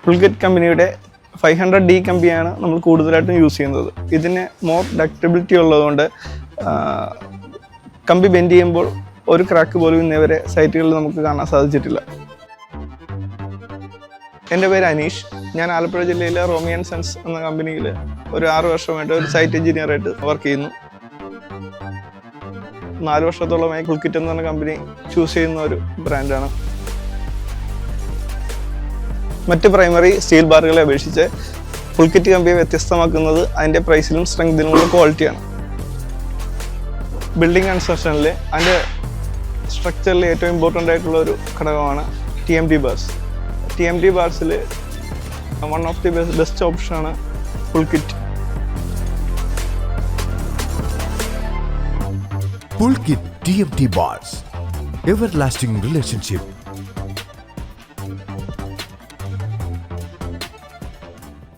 പുൾകിറ്റ് കമ്പനിയുടെ 500D കമ്പിയാണ് നമ്മൾ കൂടുതലായിട്ടും യൂസ് ചെയ്യുന്നത്. ഇതിന് മോർ ഡക്റ്റബിലിറ്റി ഉള്ളതുകൊണ്ട് കമ്പി ബെൻഡ് ചെയ്യുമ്പോൾ ഒരു ക്രാക്ക് പോലും ഇന്നേവരെ സൈറ്റുകളിൽ നമുക്ക് കാണാൻ സാധിച്ചിട്ടില്ല. എൻ്റെ പേര് അനീഷ്. ഞാൻ ആലപ്പുഴ ജില്ലയിലെ റോമി ആൻഡ് സൺസ് എന്ന കമ്പനിയിൽ ഒരു 6 വർഷമായിട്ട് ഒരു സൈറ്റ് എഞ്ചിനീയറായിട്ട് വർക്ക് ചെയ്യുന്നു. 4 വർഷത്തോളമായി പുൾകിറ്റ് എന്ന് പറഞ്ഞ കമ്പനി ചൂസ് ചെയ്യുന്ന ഒരു ബ്രാൻഡാണ്. മറ്റ് പ്രൈമറി സ്റ്റീൽ ബാറുകളെ അപേക്ഷിച്ച് പുൾകിറ്റ് കമ്പിയെ വ്യത്യസ്തമാക്കുന്നത് അതിൻ്റെ പ്രൈസിലും സ്ട്രെങ്തിലുമുള്ള ക്വാളിറ്റിയാണ്. ബിൽഡിംഗ് കൺസ്ട്രക്ഷനിൽ അതിൻ്റെ സ്ട്രക്ചറിൽ ഏറ്റവും ഇമ്പോർട്ടൻ്റ് ആയിട്ടുള്ള ഒരു ഘടകമാണ് TMT ബാർസ്. TMT ബാർസിൽ വൺ ഓഫ് ദി ബെസ്റ്റ് ഓപ്ഷനാണ് Pulkit. Pulkit TMT bars, everlasting relationship